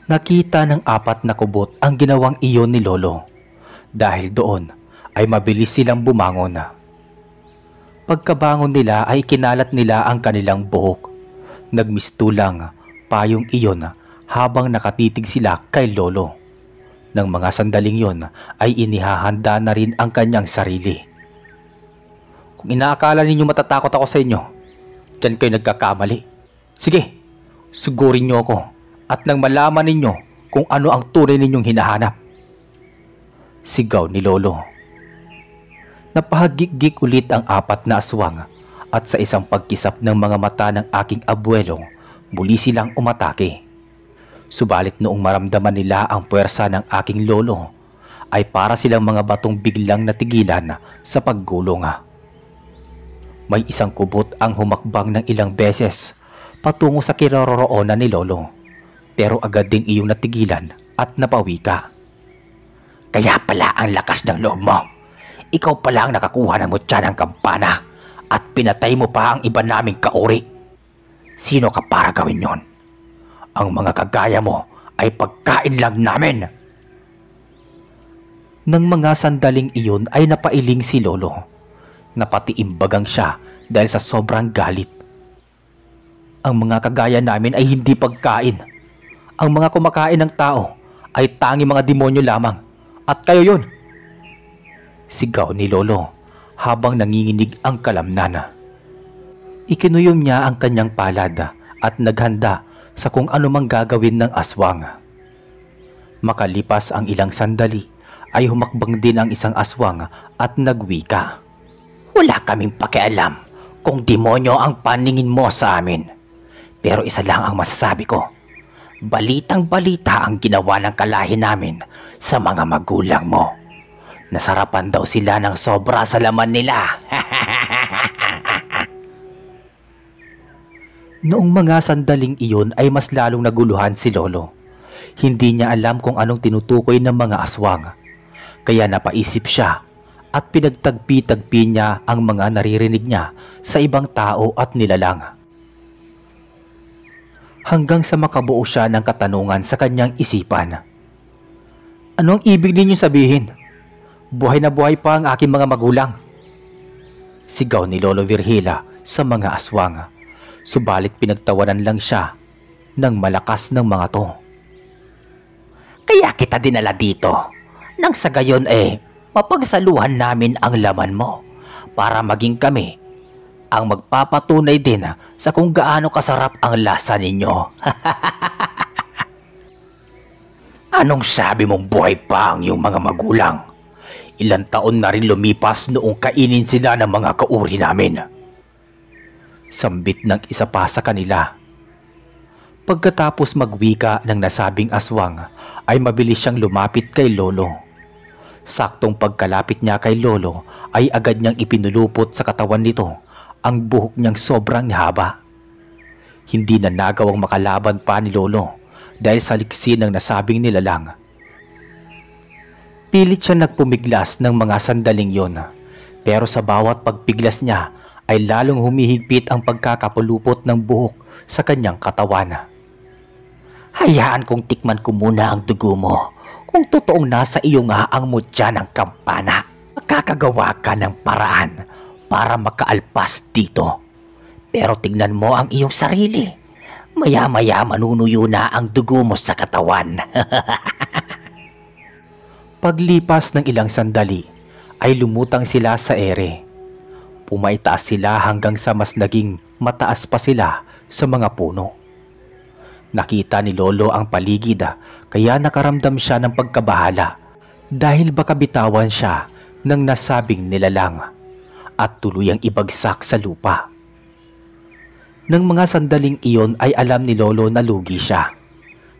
Nakita ng apat na kubot ang ginawang iyon ni Lolo. Dahil doon ay mabilis silang bumangon. Pagkabangon nila ay kinalat nila ang kanilang buhok. Nagmistulang payong iyon habang nakatitig sila kay Lolo. Nang mga sandaling yon ay inihahanda na rin ang kanyang sarili. Kung inaakala ninyo matatakot ako sa inyo, diyan kayo nagkakamali. Sige, sugurin niyo ako at nang malaman ninyo kung ano ang tunay ninyong hinahanap. Sigaw ni Lolo. Napahagik-gik ulit ang apat na aswang at sa isang pagkisap ng mga mata ng aking abuelo, muli silang umatake. Subalit noong maramdaman nila ang puwersa ng aking lolo, ay para silang mga batong biglang natigilan sa paggulong. May isang kubot ang humakbang ng ilang beses patungo sa kinaroroonan ni Lolo, pero agad ding iyong natigilan at napawika. Kaya pala ang lakas ng loob mo. Ikaw pala ang nakakuha ng mutya ng kampana at pinatay mo pa ang iba naming kauri. Sino ka para gawin yon? Ang mga kagaya mo ay pagkain lang namin. Nang mga sandaling iyon ay napailing si Lolo. Napatiimbagang siya dahil sa sobrang galit. Ang mga kagaya namin ay hindi pagkain. Ang mga kumakain ng tao ay tanging mga demonyo lamang. At kayo yun! Sigaw ni Lolo habang nanginginig ang kalamnan. Ikinuyom niya ang kanyang palad at naghanda sa kung ano mang gagawin ng aswang. Makalipas ang ilang sandali ay humakbang din ang isang aswang at nagwika. Wala kaming pakialam kung demonyo ang paningin mo sa amin. Pero isa lang ang masasabi ko. Balitang-balita ang ginawa ng kalahi namin sa mga magulang mo. Nasarapan daw sila ng sobra sa laman nila. Noong mga sandaling iyon ay mas lalong naguluhan si Lolo. Hindi niya alam kung anong tinutukoy ng mga aswang. Kaya napaisip siya at pinagtagpi-tagpi niya ang mga naririnig niya sa ibang tao at nilalang. Hanggang sa makabuo siya ng katanungan sa kanyang isipan. Anong ibig ninyong sabihin? Buhay na buhay pa ang aking mga magulang. Sigaw ni Lolo Virgila sa mga aswang. Subalit pinagtawanan lang siya ng malakas ng mga to. Kaya kita dinala dito. Nang sa gayon mapagsaluhan namin ang laman mo para maging kami ang magpapatunay din sa kung gaano kasarap ang lasa ninyo. Anong sabi mong buhay pa ang iyong mga magulang? Ilang taon na rin lumipas noong kainin sila ng mga kauri namin. Sambit ng isa pa sa kanila. Pagkatapos magwika ng nasabing aswang ay mabilis siyang lumapit kay Lolo. Saktong pagkalapit niya kay Lolo ay agad niyang ipinulupot sa katawan nito ang buhok niyang sobrang haba. Hindi na nagawang makalaban pa ni Lolo dahil sa liksi ng nasabing nilalang. Pilit siya nagpumiglas ng mga sandaling yon, pero sa bawat pagpiglas niya ay lalong humihigpit ang pagkakapulupot ng buhok sa kanyang katawan. Hayaan kong tikman ko muna ang dugo mo kung totoong nasa iyo nga ang mutya ng kampana. Makakagawa ka ng paraan para makaalpas dito. Pero tignan mo ang iyong sarili. Maya-maya manunuyo na ang dugo mo sa katawan. Paglipas ng ilang sandali ay lumutang sila sa ere. Pumaitaas sila hanggang sa mas naging mataas pa sila sa mga puno. Nakita ni Lolo ang paligid kaya nakaramdam siya ng pagkabahala dahil baka bitawan siya ng nasabing nilalang at tuluyang ibagsak sa lupa. Nang mga sandaling iyon ay alam ni Lolo na lugi siya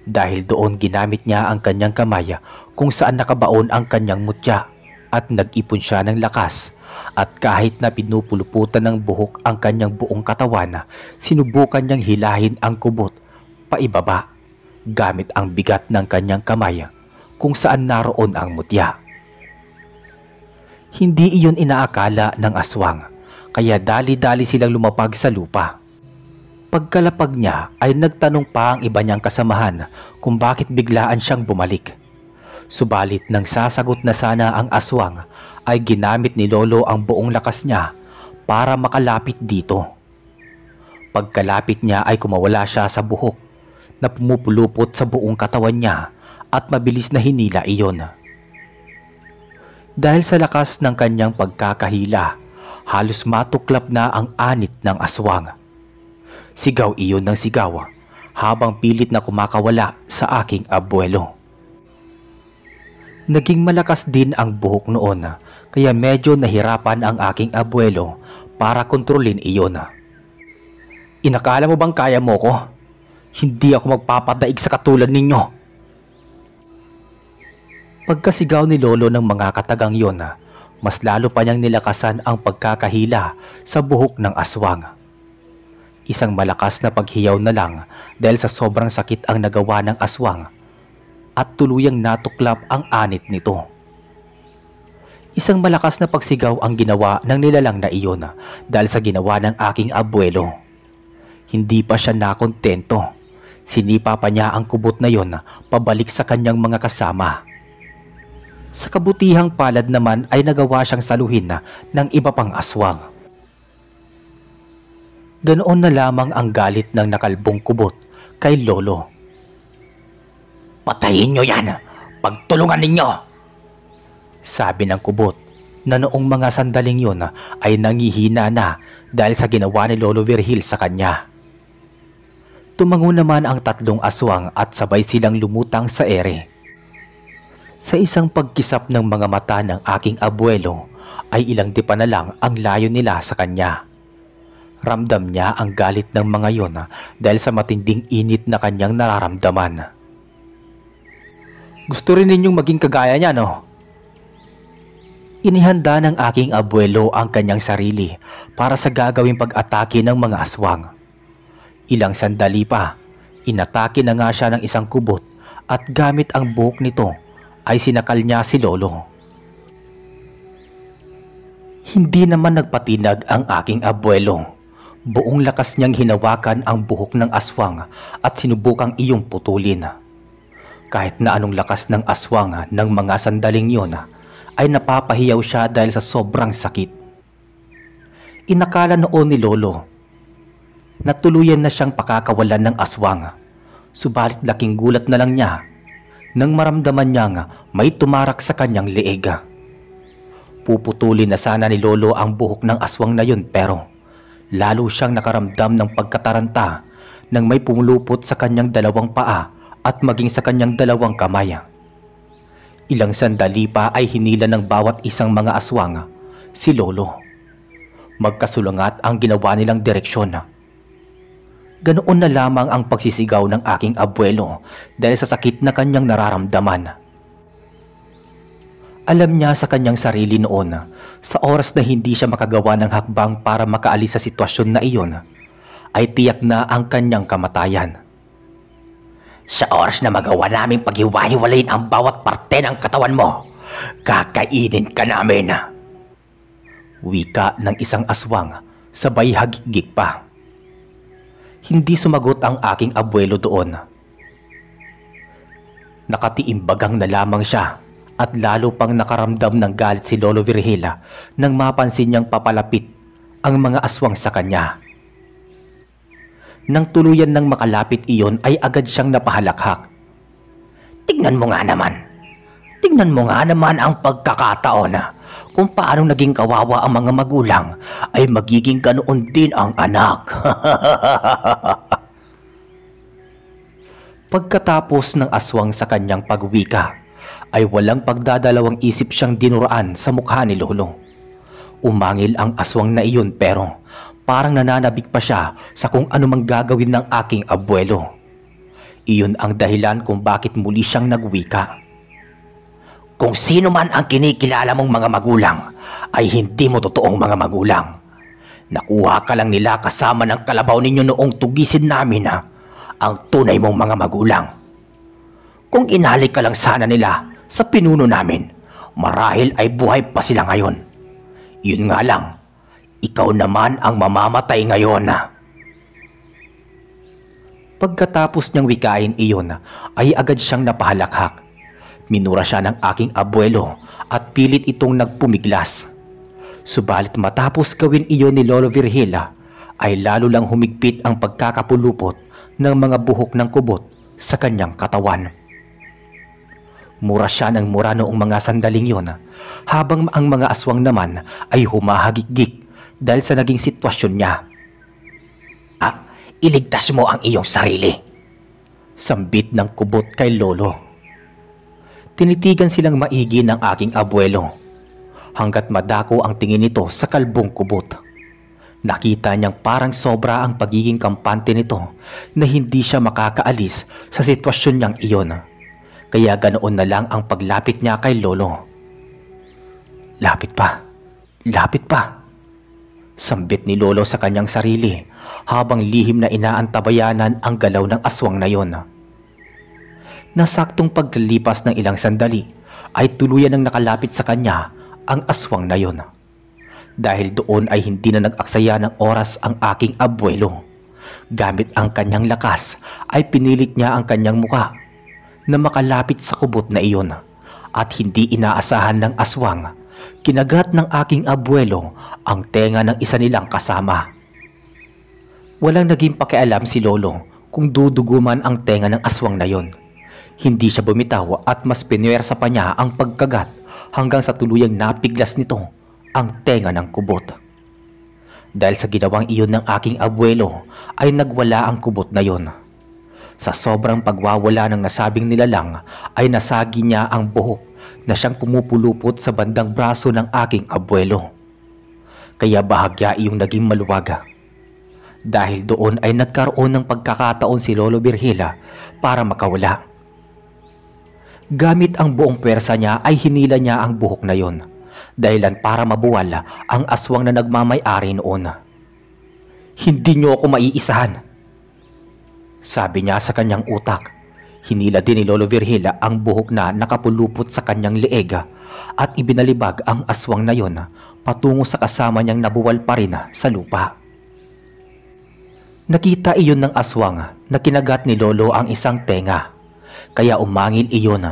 dahil doon ginamit niya ang kanyang kamay kung saan nakabaon ang kanyang mutya at nag-ipon siya ng lakas. At kahit na pinupuluputan ng buhok ang kanyang buong katawan, sinubukan niyang hilahin ang kubot paibaba gamit ang bigat ng kanyang kamay kung saan naroon ang mutya. Hindi iyon inaakala ng aswang, kaya dali-dali silang lumapag sa lupa. Pagkalapag niya ay nagtanong pa ang iba niyang kasamahan kung bakit biglaan siyang bumalik. Subalit nang sasagot na sana ang aswang ay ginamit ni Lolo ang buong lakas niya para makalapit dito. Pagkalapit niya ay kumawala siya sa buhok na pumupulupot sa buong katawan niya at mabilis na hinila iyon. Dahil sa lakas ng kanyang pagkakahila, halos matuklap na ang anit ng aswang. Sigaw iyon ng sigaw habang pilit na kumakawala sa aking abuelo. Naging malakas din ang buhok noon kaya medyo nahirapan ang aking abuelo para kontrolin iyon. Inakala mo bang kaya mo ko? Hindi ako magpapadaig sa katulad ninyo. Pagkasigaw ni Lolo ng mga katagang yon, mas lalo pa niyang nilakasan ang pagkakahila sa buhok ng aswang. Isang malakas na paghiyaw na lang dahil sa sobrang sakit ang nagawa ng aswang at tuluyang natuklap ang anit nito. Isang malakas na pagsigaw ang ginawa ng nilalang na iyon dahil sa ginawa ng aking abuelo. Hindi pa siya nakontento. Sinipa pa niya ang kubot na yon pabalik sa kanyang mga kasama. Sa kabutihang palad naman ay nagawa siyang saluhin ng iba pang aswang. Ganoon na lamang ang galit ng nakalbong kubot kay Lolo. Patayin nyo yan! Pagtulungan ninyo! Sabi ng kubot na noong mga sandaling yun ay nangihina na dahil sa ginawa ni Lolo Virgil sa kanya. Tumango naman ang tatlong aswang at sabay silang lumutang sa ere. Sa isang pagkisap ng mga mata ng aking abuelo ay ilang dipa na lang ang layo nila sa kanya. Ramdam niya ang galit ng mga yon dahil sa matinding init na kanyang nararamdaman. Gusto rin ninyong maging kagaya niya, no? Inihanda ng aking abuelo ang kanyang sarili para sa gagawing pag-atake ng mga aswang. Ilang sandali pa, inatake na nga siya ng isang kubot at gamit ang buhok nito ay sinakal niya si Lolo. Hindi naman nagpatinag ang aking abuelo. Buong lakas niyang hinawakan ang buhok ng aswang at sinubukang iyong putulin. Kahit na anong lakas ng aswang ng mga sandaling yon ay napapahiyaw siya dahil sa sobrang sakit. Inakala noon ni Lolo na tuluyan na siyang pakakawalan ng aswang. Subalit laking gulat na lang niya nang maramdaman niyang may tumarak sa kanyang leeg. Puputulin na sana ni Lolo ang buhok ng aswang na yun pero lalo siyang nakaramdam ng pagkataranta nang may pumulupot sa kanyang dalawang paa at maging sa kanyang dalawang kamay. Ilang sandali pa ay hinila ng bawat isang mga aswang si Lolo. Magkasulangat ang ginawa nilang direksyon. Ganoon na lamang ang pagsisigaw ng aking abuelo dahil sa sakit na kanyang nararamdaman. Alam niya sa kanyang sarili noon sa oras na hindi siya makagawa ng hakbang para makaalis sa sitwasyon na iyon ay tiyak na ang kanyang kamatayan. Sa oras na magawa naming paghiwa-hiwalayin ang bawat parte ng katawan mo, kakainin ka namin. Wika ng isang aswang sabay hagigik pa. Hindi sumagot ang aking abuelo doon. Nakatiimbagang na lamang siya at lalo pang nakaramdam ng galit si Lolo Virgila nang mapansin niyang papalapit ang mga aswang sa kanya. Nang tuluyan ng makalapit iyon ay agad siyang napahalakhak. Tingnan mo nga naman ang pagkakataon kung paano naging kawawa ang mga magulang ay magiging ganoon din ang anak. Pagkatapos ng aswang sa kanyang pagwika, ay walang pagdadalawang isip siyang dinuraan sa mukha ni Lolo. Umangil ang aswang na iyon pero parang nananabik pa siya sa kung anumang gagawin ng aking abuelo. Iyon ang dahilan kung bakit muli siyang nagwika. Kung sino man ang kinikilala mong mga magulang ay hindi mo totoong mga magulang. Nakuha ka lang nila kasama ng kalabaw ninyo noong tugisin namin ang tunay mong mga magulang. Kung inalik ka lang sana nila sa pinuno namin, marahil ay buhay pa sila ngayon. Yun nga lang, ikaw naman ang mamamatay ngayon. Pagkatapos niyang wikain iyon ay agad siyang napahalakhak. Minura siya ng aking abuelo at pilit itong nagpumiglas. Subalit matapos gawin iyon ni Lolo Virgila ay lalo lang humigpit ang pagkakapulupot ng mga buhok ng kubot sa kanyang katawan. Mura siya ng mura noong mga sandaling yon, habang ang mga aswang naman ay humahagikgik dahil sa naging sitwasyon niya. Iligtas mo ang iyong sarili, sambit ng kubot kay Lolo. Tinitigan silang maigi ng aking abuelo hanggat madako ang tingin nito sa kalbong kubot. Nakita niyang parang sobra ang pagiging kampante nito na hindi siya makakaalis sa sitwasyon niyang iyon. Kaya ganoon na lang ang paglapit niya kay Lolo. Lapit pa, lapit pa, sambit ni Lolo sa kanyang sarili habang lihim na inaantabayanan ang galaw ng aswang na yon. Nasaktong paglipas ng ilang sandali ay tuluyan ng nakalapit sa kanya ang aswang na yon. Dahil doon ay hindi na nag-aksaya ng oras ang aking abuelo. Gamit ang kanyang lakas ay pinilit niya ang kanyang muka na makalapit sa kubot na iyon, at hindi inaasahan ng aswang, kinagat ng aking abuelo ang tenga ng isa nilang kasama. Walang naging pakialam si Lolo kung duduguman ang tenga ng aswang na yon. Hindi siya bumitaw at mas pinuwersa pa niya ang pagkagat hanggang sa tuluyang napiglas nito ang tenga ng kubot. Dahil sa ginawang iyon ng aking abuelo ay nagwala ang kubot na yon. Sa sobrang pagwawala ng nasabing nilalang ay nasagi niya ang buhok na siyang pumupulupot sa bandang braso ng aking abuelo. Kaya bahagya iyong naging maluwag. Dahil doon ay nagkaroon ng pagkakataon si Lolo Virgila para makawala. Gamit ang buong pwersa niya ay hinila niya ang buhok na yon, dahilan para mabuwal ang aswang na nagmamay-ari noon. Hindi niyo ako maiisahan, sabi niya sa kanyang utak. Hinila din ni Lolo Virgila ang buhok na nakapulupot sa kanyang leeg at ibinalibag ang aswang na yon patungo sa kasama niyang nabuwal pa rin sa lupa. Nakita iyon ng aswang na kinagat ni Lolo ang isang tenga, kaya umangil iyon.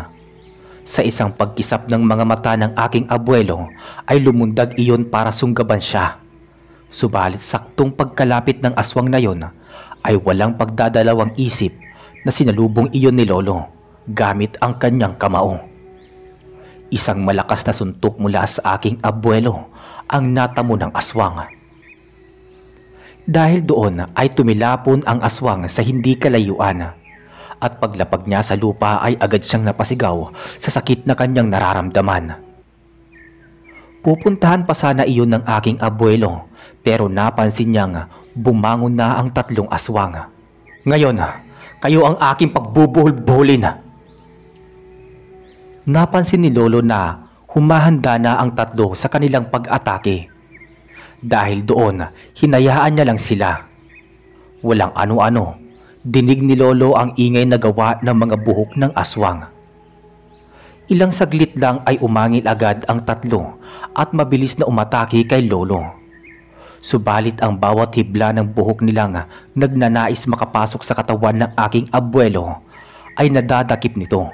Sa isang pagkisap ng mga mata ng aking abuelo ay lumundag iyon para sunggaban siya. Subalit saktong pagkalapit ng aswang na yon ay walang pagdadalawang isip na sinalubong iyon ni Lolo gamit ang kanyang kamao. Isang malakas na suntok mula sa aking abuelo ang natamo ng aswang. Dahil doon ay tumilapon ang aswang sa hindi kalayuan, at paglapag niya sa lupa ay agad siyang napasigaw sa sakit na kanyang nararamdaman. Pupuntahan pa sana iyon ng aking abuelo, pero napansin niyang bumangon na ang tatlong aswang. Ngayon, kayo ang aking pagbubuhol-buhulin. Napansin ni Lolo na humahanda na ang tatlo sa kanilang pag-atake. Dahil doon, hinayaan niya lang sila. Walang ano-ano, dinig ni Lolo ang ingay na gawa ng mga buhok ng aswang. Ilang saglit lang ay umangil agad ang tatlo at mabilis na umatake kay Lolo. Subalit ang bawat hibla ng buhok nilang nagnanais makapasok sa katawan ng aking abuelo ay nadadakip nito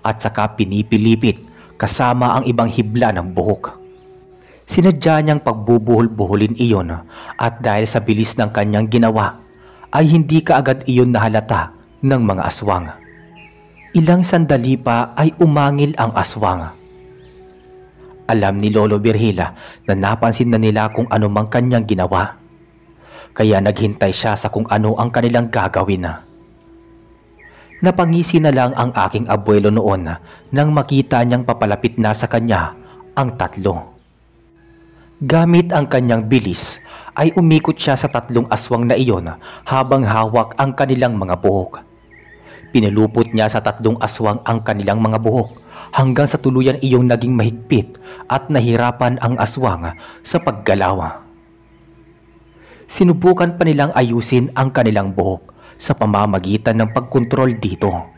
at saka pinipilipit kasama ang ibang hibla ng buhok. Sinadya niyang pagbubuhol-buhulin iyon, at dahil sa bilis ng kanyang ginawa ay hindi kaagad iyon nahalata ng mga aswang. Ilang sandali pa ay umangil ang aswang. Alam ni Lolo Virgila na napansin na nila kung ano mang kanyang ginawa, kaya naghintay siya sa kung ano ang kanilang gagawin. Napangisi na lang ang aking abuelo noon nang makita niyang papalapit na sa kanya ang tatlo. Gamit ang kanyang bilis ay umikot siya sa tatlong aswang na iyon habang hawak ang kanilang mga buhok. Pinulupot niya sa tatlong aswang ang kanilang mga buhok hanggang sa tuluyan iyong naging mahigpit at nahirapan ang aswang sa paggalaw. Sinubukan pa nilang ayusin ang kanilang buhok sa pamamagitan ng pagkontrol dito.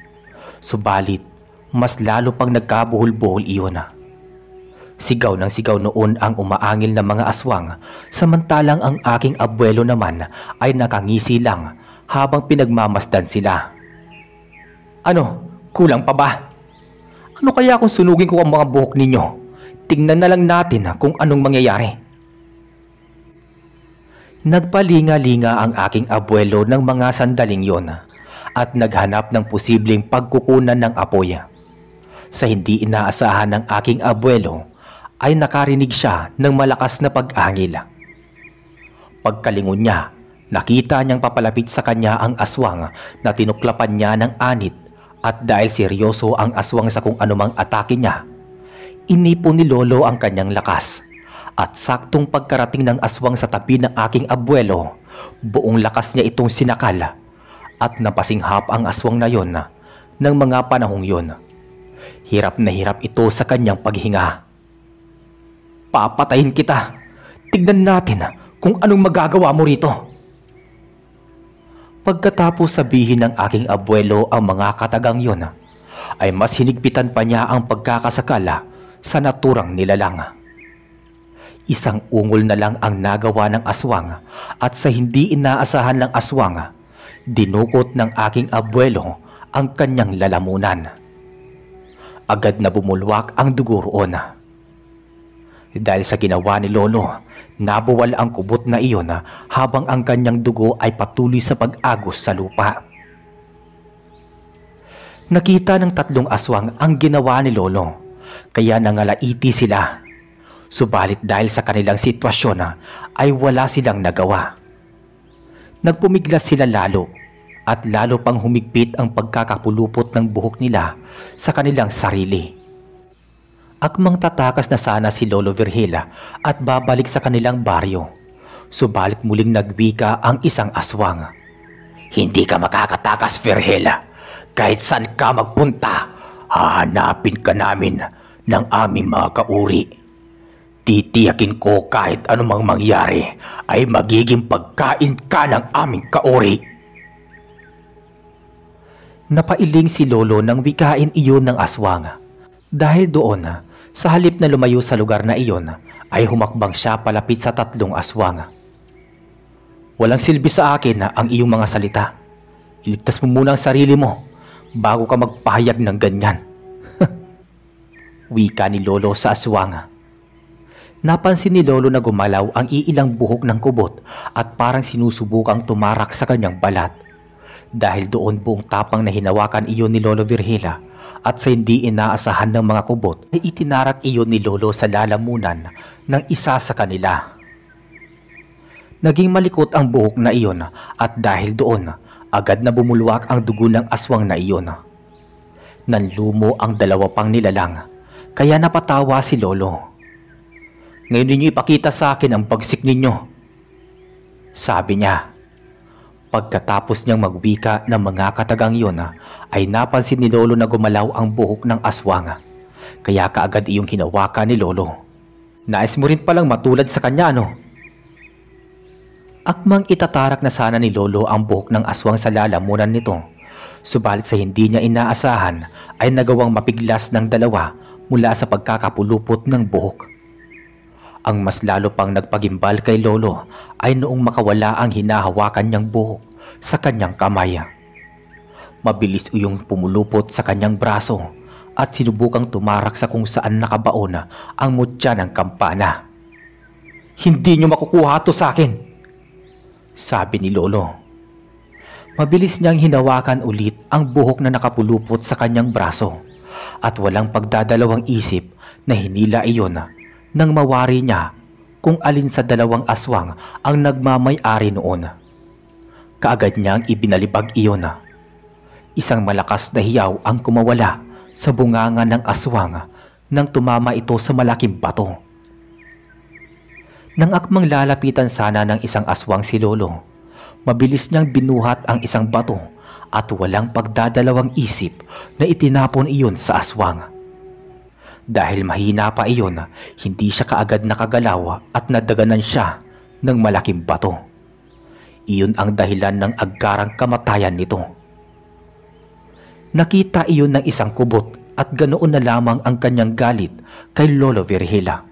Subalit, mas lalo pang nagkabuhol-buhol iyon. Sigaw ng sigaw noon ang umaangil na mga aswang, samantalang ang aking abuelo naman ay nakangisi lang habang pinagmamasdan sila. Ano, kulang pa ba? Ano kaya kung sunugin ko ang mga buhok ninyo? Tingnan na lang natin kung anong mangyayari. Nagpalinga-linga ang aking abuelo ng mga sandaling yon at naghanap ng posibleng pagkukunan ng apoy. Sa hindi inaasahan ng aking abuelo ay nakarinig siya ng malakas na pag-angil. Pagkalingon niya, nakita niyang papalapit sa kanya ang aswang na tinuklapan niya ng anit, at dahil seryoso ang aswang sa kung anumang atake niya, inipon ni Lolo ang kanyang lakas. At saktong pagkarating ng aswang sa tabi ng aking abuelo, buong lakas niya itong sinakal at napasinghap ang aswang na yon ng mga panahong yon. Hirap na hirap ito sa kanyang paghinga. Papatayin kita! Tignan natin kung anong magagawa mo rito. Pagkatapos sabihin ng aking abuelo ang mga katagang yon, ay mas hinigpitan pa niya ang pagkakasakala sa naturang nilalang. Isang ungol na lang ang nagawa ng aswang, at sa hindi inaasahan ng aswang, dinukot ng aking abuelo ang kanyang lalamunan. Agad na bumulwak ang dugo roon. Dahil sa ginawa ni Lolo, nabuwal ang kubot na iyon habang ang kanyang dugo ay patuloy sa pag-agos sa lupa. Nakita ng tatlong aswang ang ginawa ni Lolo, kaya nangalaiti sila. Subalit dahil sa kanilang sitwasyon ay wala silang nagawa. Nagpumiglas sila lalo at lalo pang humigpit ang pagkakapulupot ng buhok nila sa kanilang sarili. Akmang tatakas na sana si Lolo Virgila at babalik sa kanilang baryo. Subalit muling nagwika ang isang aswang. Hindi ka makakatakas, Virgila. Kahit saan ka magpunta, hahanapin ka namin ng aming mga kauri. Titiyakin ko kahit anumang mangyari ay magiging pagkain ka ng aming kauri. Napailing si Lolo nang wikain iyon ng aswang. Dahil doon, sa halip na lumayo sa lugar na iyon, ay humakbang siya palapit sa tatlong aswang. Walang silbi sa akin ang iyong mga salita. Iligtas mo muna ang sarili mo bago ka magpahayag ng ganyan. Wika ni Lolo sa aswang. Napansin ni Lolo na gumalaw ang iilang buhok ng kubot at parang sinusubukang tumarak sa kanyang balat. Dahil doon buong tapang na hinawakan iyon ni Lolo Virgila at sa hindi inaasahan ng mga kubot ay itinarak iyon ni Lolo sa lalamunan ng isa sa kanila. Naging malikot ang buhok na iyon at dahil doon agad na bumulwak ang dugo ng aswang na iyon. Nanlumo ang dalawa pang nilalang kaya napatawa si Lolo. Ngayon ninyo ipakita sa akin ang pagsik ninyo, sabi niya. Pagkatapos niyang magwika ng mga katagang yon ay napansin ni Lolo na gumalaw ang buhok ng aswang. Kaya kaagad iyong hinawakan ni Lolo. Nais mo rin palang matulad sa kanya, ano? Akmang itatarak na sana ni Lolo ang buhok ng aswang sa lalamunan nito. Subalit sa hindi niya inaasahan ay nagawang mapiglas ng dalawa mula sa pagkakapulupot ng buhok. Ang mas lalo pang nagpagimbal kay Lolo ay noong makawala ang hinahawakan niyang buhok sa kanyang kamay. Mabilis uyong pumulupot sa kanyang braso at sinubukang tumarak sa kung saan nakabaon ang mutya ng kampana. Hindi niyo makukuha ito sa akin, sabi ni Lolo. Mabilis niyang hinawakan ulit ang buhok na nakapulupot sa kanyang braso at walang pagdadalawang isip na hinila iyon nang mawari niya kung alin sa dalawang aswang ang nagmamay-ari noon. Kaagad niyang ibinalibag iyon. Isang malakas na hiyaw ang kumawala sa bunganga ng aswang nang tumama ito sa malaking bato. Nang akmang lalapitan sana ng isang aswang si Lolo, mabilis niyang binuhat ang isang bato at walang pagdadalawang isip na itinapon iyon sa aswang. Dahil mahina pa iyon, hindi siya kaagad nakagalaw at nadaganan siya ng malaking bato. Iyon ang dahilan ng aggarang kamatayan nito. Nakita iyon ng isang kubot at ganoon na lamang ang kanyang galit kay Lolo Virgila.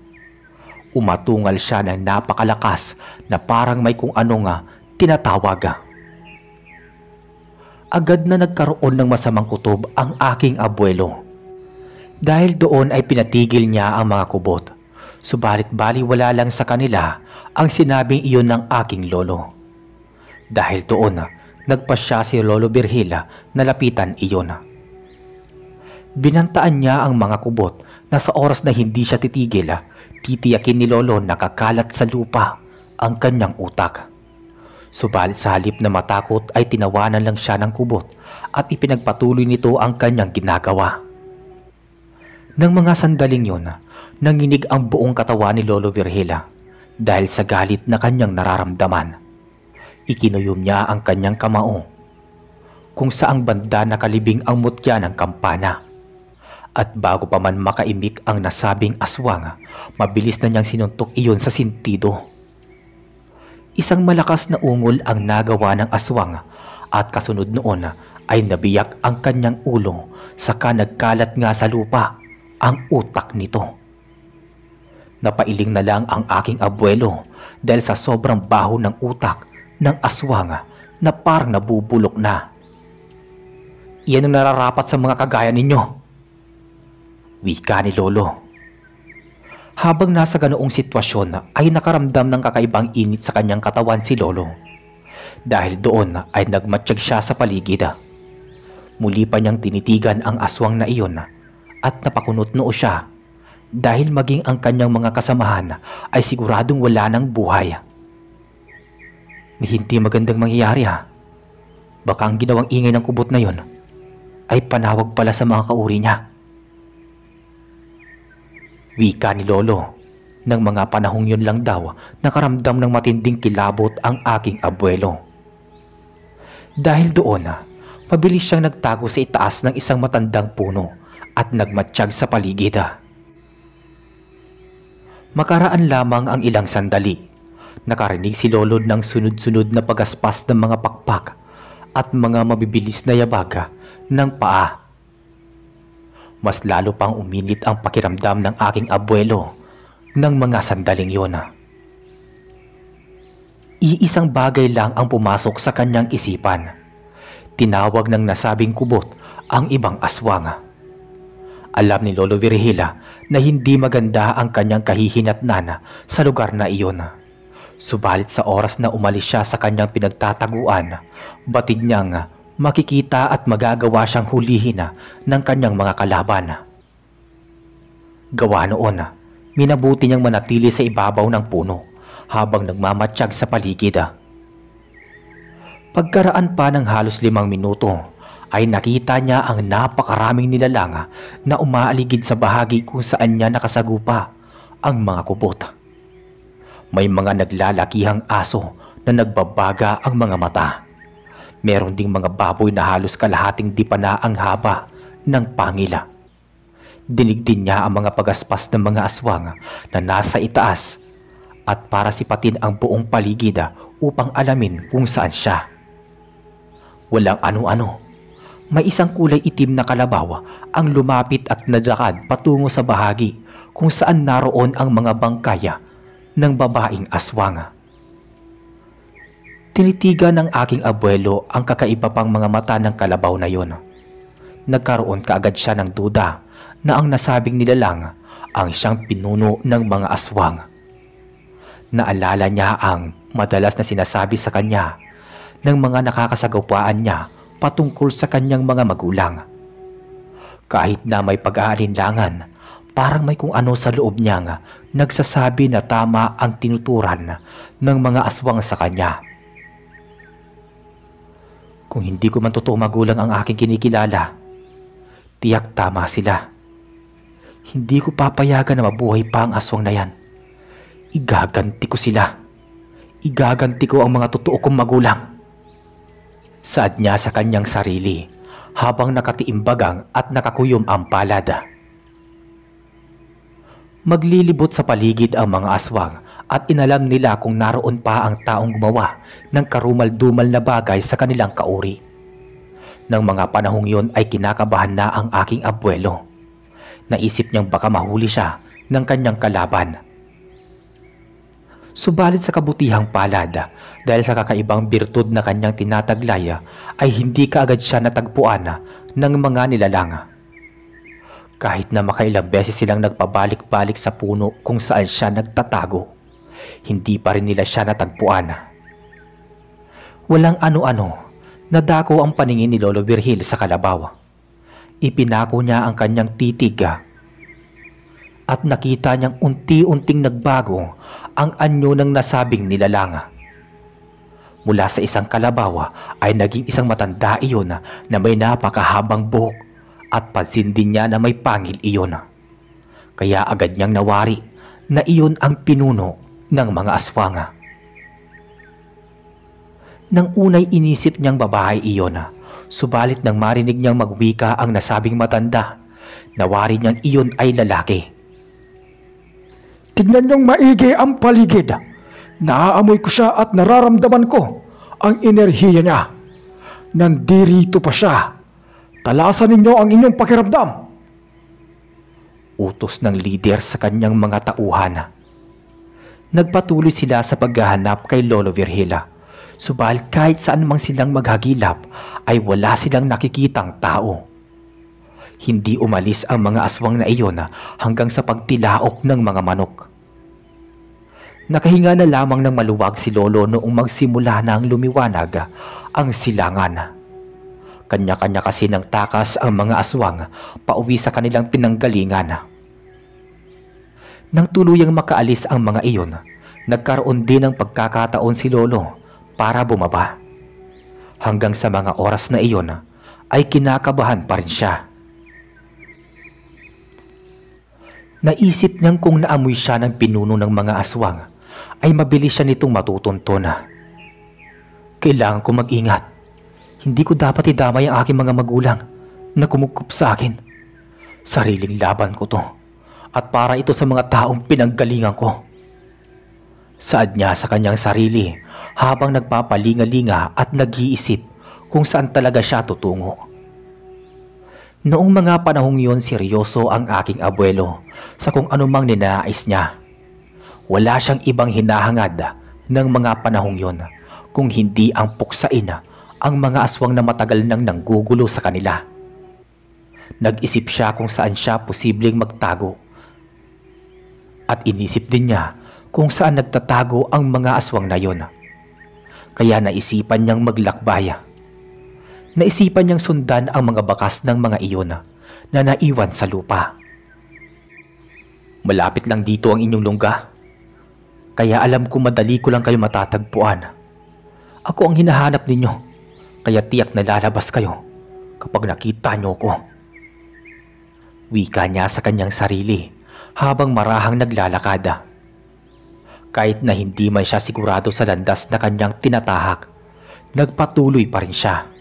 Umatungal siya ng napakalakas na parang may kung ano nga tinatawag. agad na nagkaroon ng masamang kutob ang aking abuelo. Dahil doon ay pinatigil niya ang mga kubot. Subalit baliwala lang sa kanila ang sinabing iyon ng aking lolo. Dahil doon, nagpasya si Lolo Virgila na lapitan iyon. Binantaan niya ang mga kubot na sa oras na hindi siya titigil, titiyakin ni Lolo na kakalat sa lupa ang kanyang utak. Subalit sa halip na matakot ay tinawanan lang siya ng kubot at ipinagpatuloy nito ang kanyang ginagawa. Nang mga sandaling yun, nanginig ang buong katawan ni Lolo Virgila dahil sa galit na kanyang nararamdaman. Ikinuyom niya ang kanyang kamao kung saang banda nakalibing ang mutya ng kampana. At bago pa man makaimik ang nasabing aswang, mabilis na niyang sinuntok iyon sa sintido. Isang malakas na ungol ang nagawa ng aswang at kasunod noon ay nabiyak ang kanyang ulo, saka nagkalat nga sa lupa ang utak nito. Napailing na lang ang aking abuelo dahil sa sobrang baho ng utak ng aswang na parang nabubulok na. Iyan ang nararapat sa mga kagaya ninyo, wika ni Lolo. Habang nasa ganoong sitwasyon ay nakaramdam ng kakaibang init sa kanyang katawan si Lolo. Dahil doon ay nagmatsyag siya sa paligid. Muli pa niyang tinitigan ang aswang na iyon at napakunot noo siya dahil maging ang kanyang mga kasamahan ay siguradong wala ng buhay. May hindi magandang mangyayari ha. Baka ang ginawang ingay ng kubot na yon ay panawag pala sa mga kauri niya, wika ni Lolo. Nang mga panahong yun lang daw nakaramdam ng matinding kilabot ang aking abuelo. Dahil doon, mabilis siyang nagtago sa itaas ng isang matandang puno at nagmatsyag sa paligid. Makaraan lamang ang ilang sandali, nakarinig si Lolo ng sunod-sunod na pagaspas ng mga pakpak at mga mabibilis na yabag ng paa. Mas lalo pang uminit ang pakiramdam ng aking abuelo ng mga sandaling yun. Iisang bagay lang ang pumasok sa kanyang isipan. Tinawag ng nasabing kubot ang ibang aswang. Alam ni Lolo Virgila na hindi maganda ang kanyang kahihinatnan sa lugar na iyon. Subalit sa oras na umalis siya sa kanyang pinagtataguan, batid niyang makikita at magagawa siyang hulihin ng kanyang mga kalaban. Gawa noon, minabuti niyang manatili sa ibabaw ng puno habang nagmamatsyag sa paligid. Pagkaraan pa ng halos 5 minuto ay nakita niya ang napakaraming nilalang na umaaligid sa bahagi kung saan niya nakasagupa ang mga kubot. May mga naglalakihang aso na nagbabaga ang mga mata. Meron ding mga baboy na halos kalahating dipa na ang haba ng pangila. Dinig din niya ang mga pagaspas ng mga aswang na nasa itaas at para sipatin ang buong paligid upang alamin kung saan siya. Walang ano-ano. May isang kulay itim na kalabaw ang lumapit at naglakad patungo sa bahagi kung saan naroon ang mga bangkaya ng babaeng aswang. Tinitigan ng aking abuelo ang kakaiba pang mga mata ng kalabaw na yon. Nagkaroon kaagad siya ng duda na ang nasabing nilalang ang siyang pinuno ng mga aswang. Naalala niya ang madalas na sinasabi sa kanya ng mga nakakasagupaan niya patungkol sa kanyang mga magulang. Kahit na may pag-aalinlangan, parang may kung ano sa loob niyang nagsasabi na tama ang tinuturan ng mga aswang sa kanya. Kung hindi ko man totoo magulang ang aking kinikilala, tiyak tama sila. Hindi ko papayagan na mabuhay pa ang aswang na yan. Igaganti ko sila. Igaganti ko ang mga totoo kong magulang. Saad niya sa kanyang sarili habang nakatiimbagang at nakakuyom ang palad. Maglilibot sa paligid ang mga aswang at inalam nila kung naroon pa ang taong gumawa ng karumal-dumal na bagay sa kanilang kauri. Nang mga panahong yon ay kinakabahan na ang aking abuelo. Naisip niyang baka mahuli siya ng kanyang kalaban. Subalit sa kabutihang palad, dahil sa kakaibang birtud na kanyang tinataglay, ay hindi kaagad siya natagpuan ng mga nilalang. Kahit na makailang beses silang nagpabalik-balik sa puno kung saan siya nagtatago, hindi pa rin nila siya natagpuan. Walang ano-ano, nadako ang paningin ni Lolo Virgil sa kalabaw. Ipinako niya ang kanyang titig at nakita niyang unti-unting nagbago ang anyo ng nasabing nilalang. Mula sa isang kalabaw ay naging isang matanda iyon na may napakahabang buhok at pansin din niya na may pangil iyon. Kaya agad niyang nawari na iyon ang pinuno ng mga aswang. Nang unay inisip niyang babae iyon, subalit nang marinig niyang magwika ang nasabing matanda, nawari niyang iyon ay lalaki. Tignan niyong maigi ang paligid. Naaamoy ko siya at nararamdaman ko ang enerhiya niya. Nandirito pa siya. Talasan ninyo ang inyong pakiramdam. Utos ng lider sa kanyang mga tauhan. Nagpatuloy sila sa paghahanap kay Lolo Virgil. Subalit kahit saan mang silang maghagilap ay wala silang nakikitang tao. Hindi umalis ang mga aswang na iyon hanggang sa pagtilaok ng mga manok. Nakahinga na lamang ng maluwag si Lolo noong magsimula na ang lumiwanag ang silangan. Kanya-kanya kasi ng takas ang mga aswang pauwi sa kanilang pinanggalingan. Nang tuluyang makaalis ang mga iyon, nagkaroon din ng pagkakataon si Lolo para bumaba. Hanggang sa mga oras na iyon ay kinakabahan pa rin siya. Naisip niyang kung naamoy siya ng pinuno ng mga aswang, ay mabilis siya nitong matutunton. Kailangan ko mag-ingat. Hindi ko dapat idamay ang aking mga magulang na kumugkop sa akin. Sariling laban ko to, at para ito sa mga taong pinanggalingan ko. Saad niya sa kanyang sarili habang nagpapalinga-linga at nag-iisip kung saan talaga siya tutungo. Noong mga panahong yun, seryoso ang aking abuelo sa kung anumang ninais niya. Wala siyang ibang hinahangad ng mga panahong yun kung hindi ang puksain ang mga aswang na matagal nang nanggugulo sa kanila. Nag-isip siya kung saan siya posibleng magtago. At inisip din niya kung saan nagtatago ang mga aswang na yun. Kaya naisipan niyang maglakbay. Naisipan niyang sundan ang mga bakas ng mga iyon na naiwan sa lupa. Malapit lang dito ang inyong lungga, kaya alam ko madali ko lang kayo matatagpuan. Ako ang hinahanap ninyo, kaya tiyak na lalabas kayo kapag nakita niyo ko. Wika niya sa kanyang sarili habang marahang naglalakad. Kahit na hindi man siya sigurado sa landas na kanyang tinatahak, nagpatuloy pa rin siya.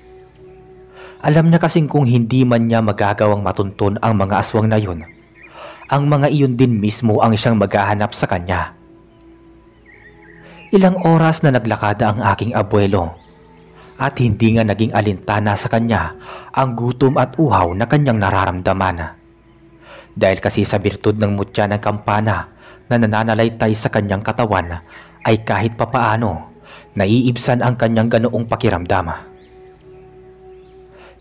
Alam niya kasing kung hindi man niya magagawang matuntun ang mga aswang na yun, ang mga iyon din mismo ang siyang maghahanap sa kanya. Ilang oras na naglakada ang aking abuelo at hindi nga naging alintana sa kanya ang gutom at uhaw na kanyang nararamdaman. Dahil kasi sa birtud ng mutya ng kampana na nananalaytay sa kanyang katawan ay kahit papaano naiibsan ang kanyang ganoong pakiramdam.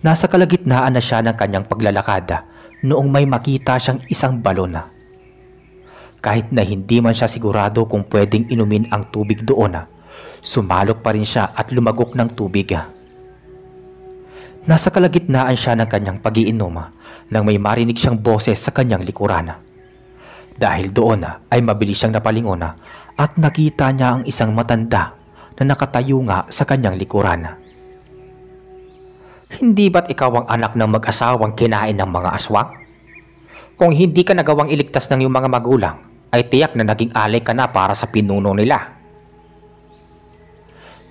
Nasa kalagitnaan na siya ng kanyang paglalakad noong may makita siyang isang balon. Kahit na hindi man siya sigurado kung pwedeng inumin ang tubig doon, sumalok pa rin siya at lumagok ng tubig. Nasa kalagitnaan siya ng kanyang pag-iinom nang may marinig siyang boses sa kanyang likuran. Dahil doon ay mabilis siyang napalingon at nakita niya ang isang matanda na nakatayo nga sa kanyang likuran. Hindi ba't ikaw ang anak ng mag-asawang kinain ng mga aswang? Kung hindi ka nagawang iligtas ng iyong mga magulang, ay tiyak na naging alay ka na para sa pinuno nila.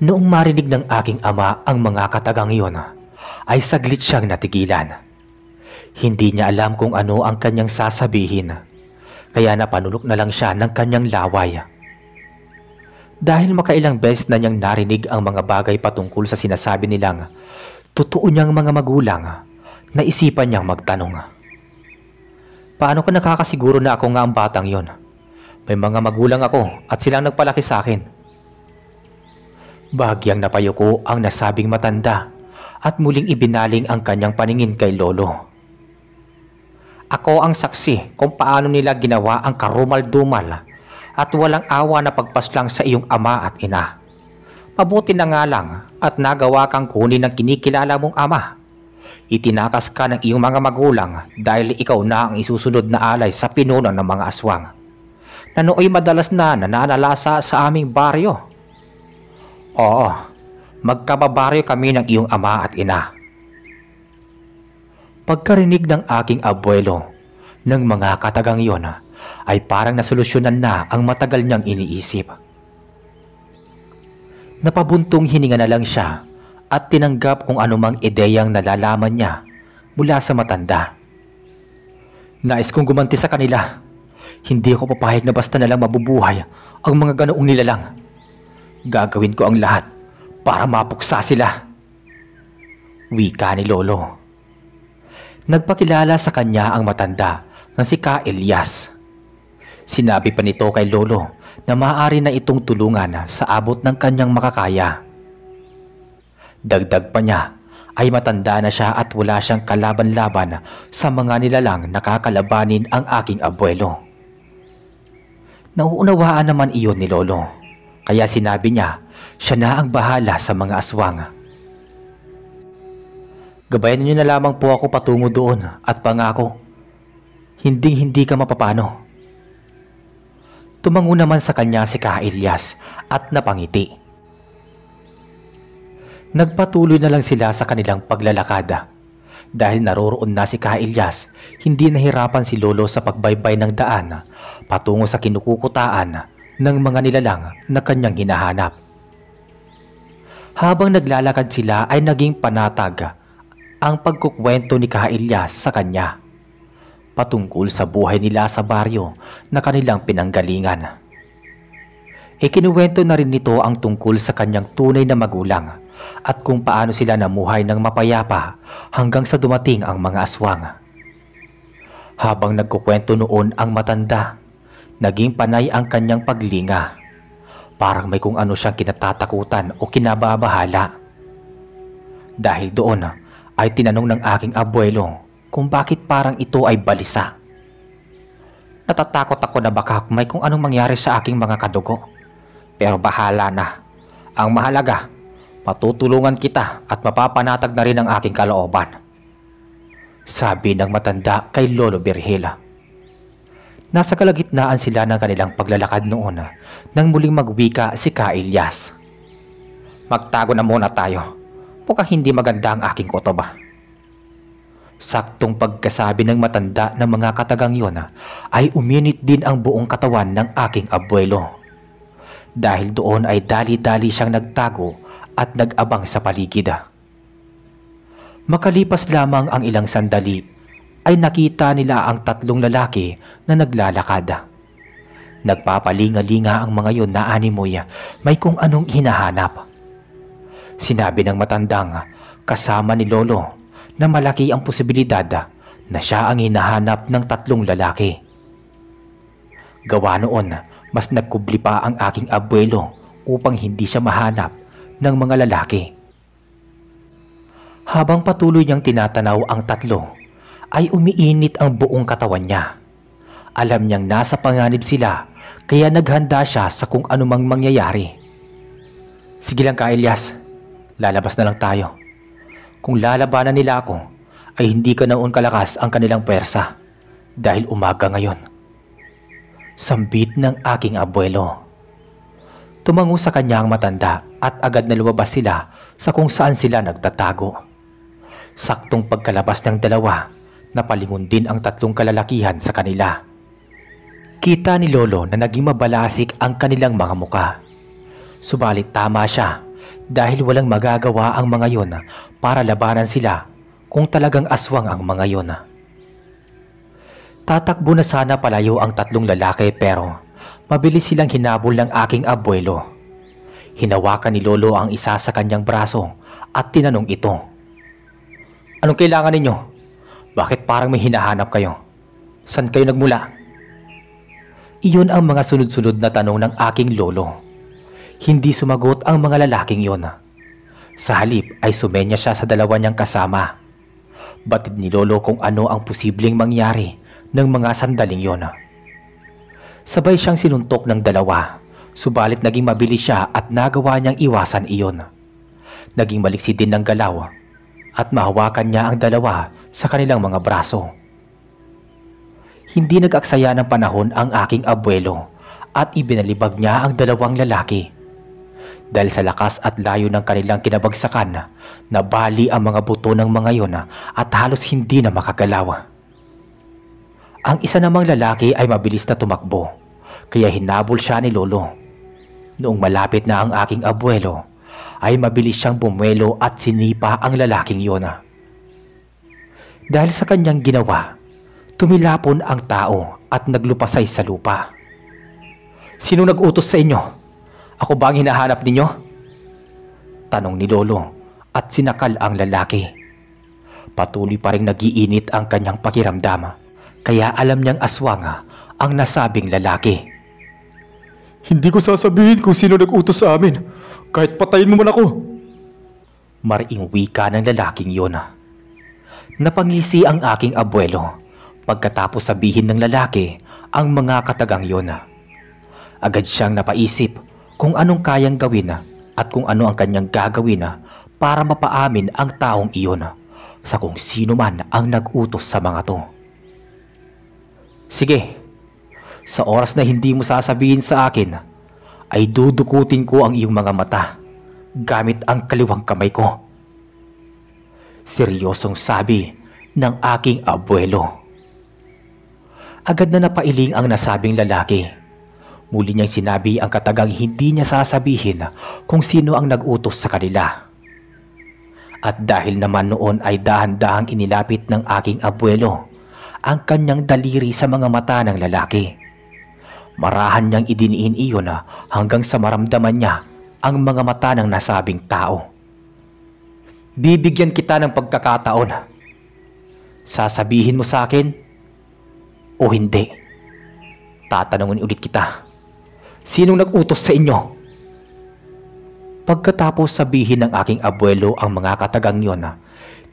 Noong marinig ng aking ama ang mga katagang iyon, ay saglit siyang natigilan. Hindi niya alam kung ano ang kanyang sasabihin, kaya napanulok na lang siya ng kanyang laway. Dahil makailang beses na niyang narinig ang mga bagay patungkol sa sinasabi nilang totoo niyang mga magulang, naisipan niyang magtanong. Paano ka nakakasiguro na ako nga ang batang yon? May mga magulang ako at silang nagpalaki sa akin. Bahagyang napayuko ang nasabing matanda at muling ibinaling ang kanyang paningin kay Lolo. Ako ang saksi kung paano nila ginawa ang karumal-dumal at walang awa na pagpaslang sa iyong ama at ina. Mabuti na nga lang at nagawa kang kunin ng kinikilala mong ama. Itinakas ka ng iyong mga magulang dahil ikaw na ang isusunod na alay sa pinuno ng mga aswang na nooy madalas na nananalasa sa aming baryo. Oo, magkababaryo kami ng iyong ama at ina. Pagkarinig ng aking abuelo ng mga katagang iyon ay parang nasolusyonan na ang matagal niyang iniisip. Napabuntong hininga na lang siya at tinanggap kung anumang ideyang nalalaman niya mula sa matanda. Nais kong gumanti sa kanila. Hindi ako papayag na basta na lang mabubuhay ang mga ganoong nilalang. Gagawin ko ang lahat para mapuksa sila. Wika ni Lolo. Nagpakilala sa kanya ang matanda na si Ka Elias. Sinabi pa nito kay Lolo na maaari na itong tulungan sa abot ng kanyang makakaya. Dagdag pa niya ay matanda na siya at wala siyang kalaban-laban sa mga nilalang nakakalabanin ang aking abuelo. Nauunawaan naman iyon ni Lolo, kaya sinabi niya siya na ang bahala sa mga aswang. Gabayan niyo na lamang po ako patungo doon at pangako, hindi ka mapapano. Tumango naman sa kanya si Ka Elias at napangiti. Nagpatuloy na lang sila sa kanilang paglalakad. Dahil naroroon na si Ka Elias, hindi nahirapan si Lolo sa pagbaybay ng daan patungo sa kinukukutaan ng mga nilalang na kanyang hinahanap. Habang naglalakad sila ay naging panatag ang pagkukwento ni Ka Elias sa kanya patungkol sa buhay nila sa baryo na kanilang pinanggalingan. Ikinuwento na rin nito ang tungkol sa kanyang tunay na magulang at kung paano sila namuhay ng mapayapa hanggang sa dumating ang mga aswang. Habang nagkukwento noon ang matanda, naging panay ang kanyang paglinga. Parang may kung ano siyang kinatatakutan o kinababahala. Dahil doon ay tinanong ng aking abuelo kung bakit parang ito ay balisa. Natatakot ako na baka may kung anong mangyari sa aking mga kadugo. Pero bahala na. Ang mahalaga, matutulungan kita at mapapanatag na rin ang aking kalooban. Sabi ng matanda kay Lolo Virgil. Nasa kalagitnaan sila ng kanilang paglalakad noon nang muling magwika si Ka Elias. Magtago na muna tayo. Mukhang hindi maganda ang aking kutob. Saktong pagkasabi ng matanda ng mga katagang yon ay uminit din ang buong katawan ng aking abuelo. Dahil doon ay dali-dali siyang nagtago at nag-abang sa paligid. Makalipas lamang ang ilang sandali ay nakita nila ang tatlong lalaki na naglalakad. Nagpapalinga-linga ang mga yon na animoy may kung anong hinahanap. Sinabi ng matandang kasama ni Lolo na malaki ang posibilidad na siya ang hinahanap ng tatlong lalaki. Gawa noon, mas nagkubli pa ang aking abuelo upang hindi siya mahanap ng mga lalaki. Habang patuloy niyang tinatanaw ang tatlo, ay umiinit ang buong katawan niya. Alam niyang nasa panganib sila, kaya naghanda siya sa kung anumang mangyayari. Sige lang Ka Elias, lalabas na lang tayo. Kung lalabanan nila ako, ay hindi ka noon kalakas ang kanilang pwersa dahil umaga ngayon. Sambit ng aking abuelo. Tumango sa kanya ang matanda at agad na lumabas sila sa kung saan sila nagtatago. Saktong pagkalabas ng dalawa, napalingon din ang tatlong kalalakihan sa kanila. Kita ni Lolo na naging mabalasik ang kanilang mga muka. Subalit tama siya dahil walang magagawa ang mga yon para labanan sila kung talagang aswang ang mga yon. Tatakbo na sana palayo ang tatlong lalaki pero mabilis silang hinabol ng aking abuelo. Hinawakan ni Lolo ang isa sa kanyang braso at tinanong ito. Anong kailangan ninyo? Bakit parang may hinahanap kayo? Saan kayo nagmula? Iyon ang mga sunod-sunod na tanong ng aking lolo. Hindi sumagot ang mga lalaking yon. Sa halip ay sumenya siya sa dalawa niyang kasama. Batid ni lolo kung ano ang posibleng mangyari ng mga sandaling yon. Sabay siyang sinuntok ng dalawa, subalit naging mabilis siya at nagawa niyang iwasan iyon. Naging maliksi din ng galaw at mahawakan niya ang dalawa sa kanilang mga braso. Hindi nag-aksaya ng panahon ang aking abuelo at ibinalibag niya ang dalawang lalaki. Dahil sa lakas at layo ng kanilang kinabagsakan, nabali ang mga buto ng mga yon at halos hindi na makagalaw. Ang isa namang lalaki ay mabilis na tumakbo, kaya hinabol siya ni lolo. Noong malapit na ang aking abuelo, ay mabilis siyang bumuelo at sinipa ang lalaking yon. Dahil sa kanyang ginawa, tumilapon ang tao at naglupasay sa lupa. "Sino nag-utos sa inyo? Ako ba ang hinahanap ninyo?" tanong ni lolo at sinakal ang lalaki. Patuloy pa ring nagiinit ang kanyang pakiramdam, kaya alam niyang aswang ang nasabing lalaki. Hindi ko sasabihin kung sino nag-utos sa amin, kahit patayin mo man ako. Mariing wika ng lalaking yon. Napangisi ang aking abuelo pagkatapos sabihin ng lalaki ang mga katagang yon. Agad siyang napaisip kung anong kayang gawin at kung ano ang kanyang gagawin para mapaamin ang taong iyon sa kung sino man ang nag-utos sa mga to. "Sige, sa oras na hindi mo sasabihin sa akin, ay dudukutin ko ang iyong mga mata gamit ang kaliwang kamay ko," seryosong sabi ng aking abuelo. Agad na napailing ang nasabing lalaki. Muli niyang sinabi ang katagang hindi niya sasabihin kung sino ang nag-utos sa kanila. At dahil naman noon ay dahan-dahang inilapit ng aking abuelo ang kanyang daliri sa mga mata ng lalaki. Marahan niyang idiniin iyon hanggang sa maramdaman niya ang mga mata ng nasabing tao. "Bibigyan kita ng pagkakataon. Sasabihin mo sa akin o hindi? Tatanungin ulit kita. Sinong nag-utos sa inyo?" Pagkatapos sabihin ng aking abuelo ang mga katagang yon,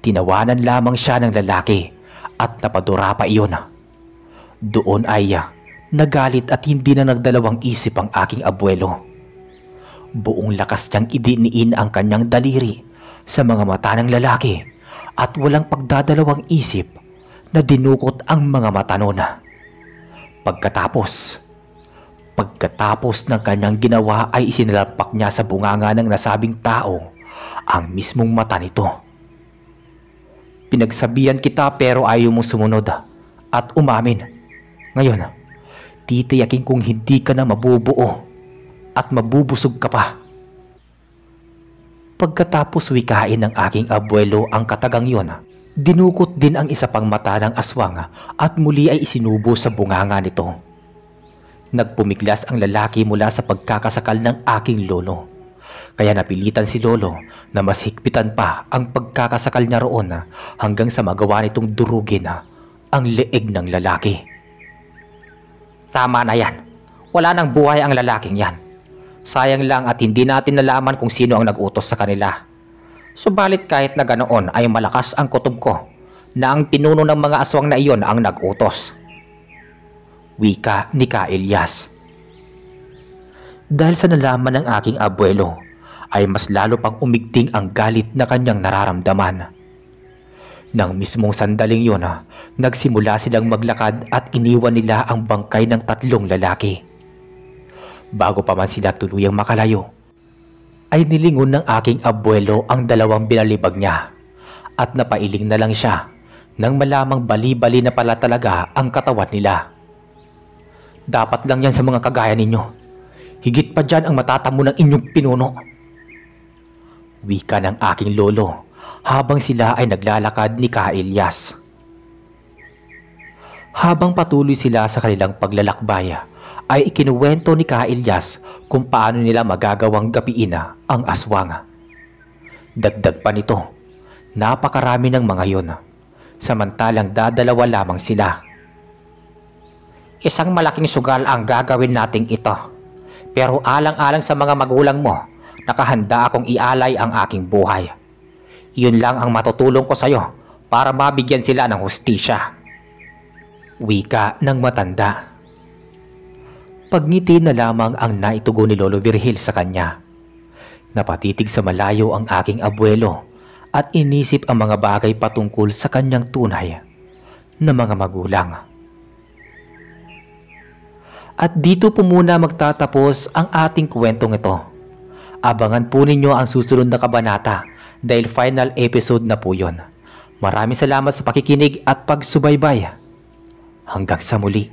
tinawanan lamang siya ng lalaki at napadura pa iyon. Doon ay nagalit at hindi na nagdalawang isip ang aking abuelo. Buong lakas niyang idiniin ang kanyang daliri sa mga mata ng lalaki at walang pagdadalawang isip na dinukot ang mga mata nun. Pagkatapos ng kanyang ginawa ay isinalpak niya sa bunganga ng nasabing tao ang mismong mata nito. "Pinagsabihan kita pero ayaw mo sumunod at umamin. Ngayon, titiyakin kong hindi ka na mabubuo at mabubusog ka pa." Pagkatapos wikain ng aking abuelo ang katagang yon, dinukot din ang isa pang mata ng aswang at muli ay isinubo sa bunganga nito. Nagpumiglas ang lalaki mula sa pagkakasakal ng aking lolo. Kaya napilitan si lolo na mas higpitan pa ang pagkakasakal niya roon hanggang sa magawa nitong durugin ang leeg ng lalaki. "Tama na yan. Wala nang buhay ang lalaking yan. Sayang lang at hindi natin nalaman kung sino ang nag-utos sa kanila. Subalit kahit na ganoon ay malakas ang kutob ko na ang pinuno ng mga aswang na iyon ang nag-utos," wika ni Ka-Elias. Dahil sa nalaman ng aking abuelo, ay mas lalo pang umigting ang galit na kanyang nararamdaman. Nang mismong sandaling yun, nagsimula silang maglakad at iniwan nila ang bangkay ng tatlong lalaki. Bago pa man sila tuluyang makalayo, ay nilingon ng aking abuelo ang dalawang binalibag niya at napailing na lang siya nang malamang bali-bali na pala talaga ang katawan nila. "Dapat lang yan sa mga kagaya ninyo. Higit pa dyan ang matatamo ng inyong pinuno," wika ng aking lolo habang sila ay naglalakad ni Ka-Elias. Habang patuloy sila sa kanilang paglalakbay, ay ikinuwento ni Ka-Elias kung paano nila magagawang gapiin ang aswang. Dagdag pa nito, napakarami ng mga yon, samantalang dadalawa lamang sila. Isang malaking sugal ang gagawin nating ito. Pero alang-alang sa mga magulang mo, nakahanda akong ialay ang aking buhay. Iyon lang ang matutulong ko sa'yo para mabigyan sila ng hustisya. Wika ng matanda. Pagngiti na lamang ang naitugon ni Lolo Virgil sa kanya. Napatitig sa malayo ang aking abuelo at inisip ang mga bagay patungkol sa kanyang tunay na mga magulang. At dito po muna magtatapos ang ating kwentong ito. Abangan po ninyo ang susunod na kabanata dahil final episode na po yun. Maraming salamat sa pakikinig at pagsubaybay. Hanggang sa muli.